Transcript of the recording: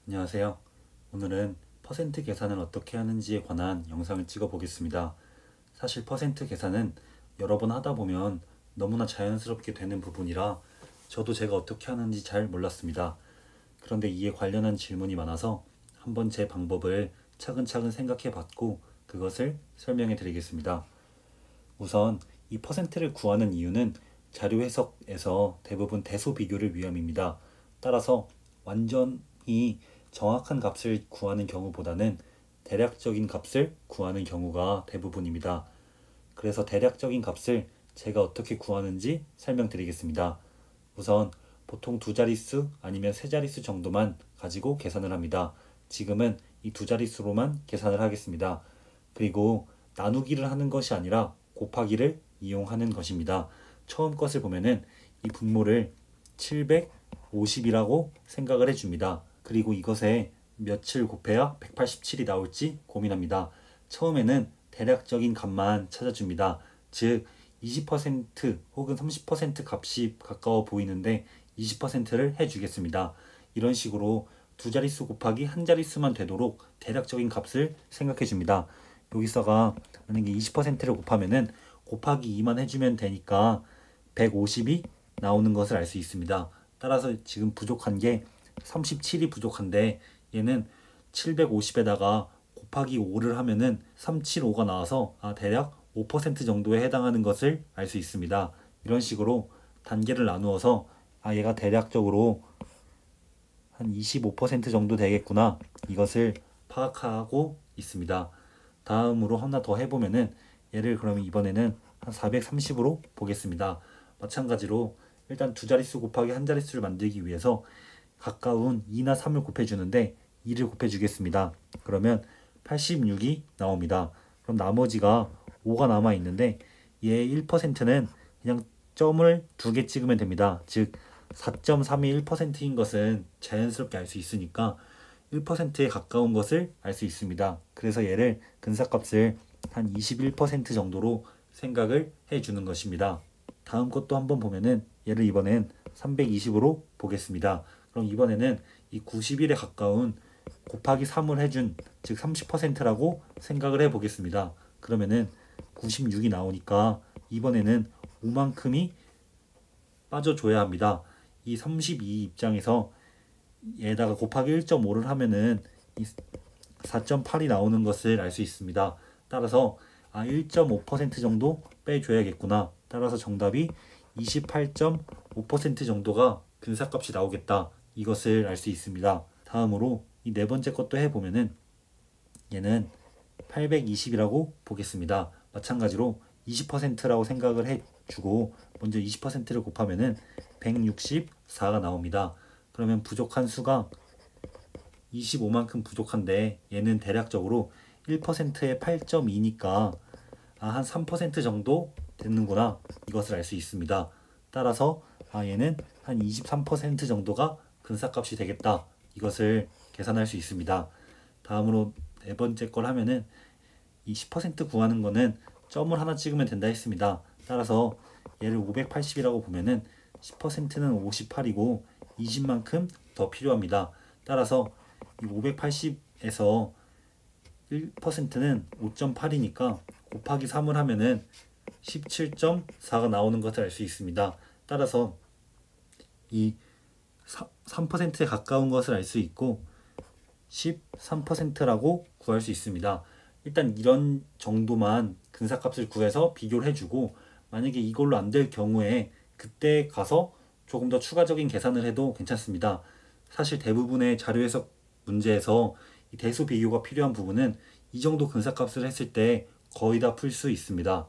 안녕하세요. 오늘은 퍼센트 계산을 어떻게 하는지에 관한 영상을 찍어 보겠습니다. 사실 퍼센트 계산은 여러 번 하다 보면 너무나 자연스럽게 되는 부분이라 저도 제가 어떻게 하는지 잘 몰랐습니다. 그런데 이에 관련한 질문이 많아서 한번 제 방법을 차근차근 생각해 봤고 그것을 설명해 드리겠습니다. 우선 이 퍼센트를 구하는 이유는 자료 해석에서 대부분 대소 비교를 위함입니다. 따라서 완전히 정확한 값을 구하는 경우보다는 대략적인 값을 구하는 경우가 대부분입니다. 그래서 대략적인 값을 제가 어떻게 구하는지 설명드리겠습니다. 우선 보통 두 자릿수 아니면 세 자릿수 정도만 가지고 계산을 합니다. 지금은 이 두 자릿수로만 계산을 하겠습니다. 그리고 나누기를 하는 것이 아니라 곱하기를 이용하는 것입니다. 처음 것을 보면은 이 분모를 750이라고 생각을 해줍니다. 그리고 이것에 몇을 곱해야 187이 나올지 고민합니다. 처음에는 대략적인 값만 찾아줍니다. 즉 20% 혹은 30% 값이 가까워 보이는데 20%를 해주겠습니다. 이런 식으로 두 자릿수 곱하기 한 자릿수만 되도록 대략적인 값을 생각해 줍니다. 여기서가 만약에 20%를 곱하면은 곱하기 2만 해주면 되니까 150이 나오는 것을 알 수 있습니다. 따라서 지금 부족한 게 37이 부족한데 얘는 750에다가 곱하기 5를 하면은 375가 나와서 대략 5% 정도에 해당하는 것을 알 수 있습니다. 이런 식으로 단계를 나누어서 얘가 대략적으로 한 25% 정도 되겠구나 이것을 파악하고 있습니다. 다음으로 하나 더 해보면은 얘를 그러면 이번에는 한 430으로 보겠습니다. 마찬가지로 일단 두 자릿수 곱하기 한 자릿수를 만들기 위해서 가까운 2나 3을 곱해주는데 2를 곱해주겠습니다. 그러면 86이 나옵니다. 그럼 나머지가 5가 남아있는데 얘의 1%는 그냥 점을 두 개 찍으면 됩니다. 즉 4.3이 1%인 것은 자연스럽게 알 수 있으니까 1%에 가까운 것을 알 수 있습니다. 그래서 얘를 근사값을 한 21% 정도로 생각을 해주는 것입니다. 다음 것도 한번 보면은 얘를 이번엔 320으로 보겠습니다. 그럼 이번에는 이 91에 가까운 곱하기 3을 해준 즉 30%라고 생각을 해 보겠습니다. 그러면은 96이 나오니까 이번에는 5만큼이 빠져줘야 합니다. 이 32 입장에서 얘에다가 곱하기 1.5를 하면은 이 4.8이 나오는 것을 알 수 있습니다. 따라서 1.5% 정도 빼줘야겠구나. 따라서 정답이 28.5% 정도가 근사값이 나오겠다. 이것을 알 수 있습니다. 다음으로 이 네 번째 것도 해보면은 얘는 820이라고 보겠습니다. 마찬가지로 20%라고 생각을 해주고 먼저 20%를 곱하면은 164가 나옵니다. 그러면 부족한 수가 25만큼 부족한데 얘는 대략적으로 1%에 8.2니까 한 3% 정도 되는구나 이것을 알 수 있습니다. 따라서 얘는 한 23% 정도가 근사값이 되겠다 이것을 계산할 수 있습니다. 다음으로 네 번째 걸 하면은 이 10% 구하는 거는 점을 하나 찍으면 된다 했습니다. 따라서 얘를 580이라고 보면은 10%는 58이고 20만큼 더 필요합니다. 따라서 이 580에서 1%는 5.8이니까 곱하기 3을 하면은 17.4가 나오는 것을 알 수 있습니다. 따라서 이 3%에 가까운 것을 알 수 있고 13%라고 구할 수 있습니다. 일단 이런 정도만 근사값을 구해서 비교를 해주고 만약에 이걸로 안 될 경우에 그때 가서 조금 더 추가적인 계산을 해도 괜찮습니다. 사실 대부분의 자료 해석 문제에서 이 대수 비교가 필요한 부분은 이 정도 근사값을 했을 때 거의 다 풀 수 있습니다.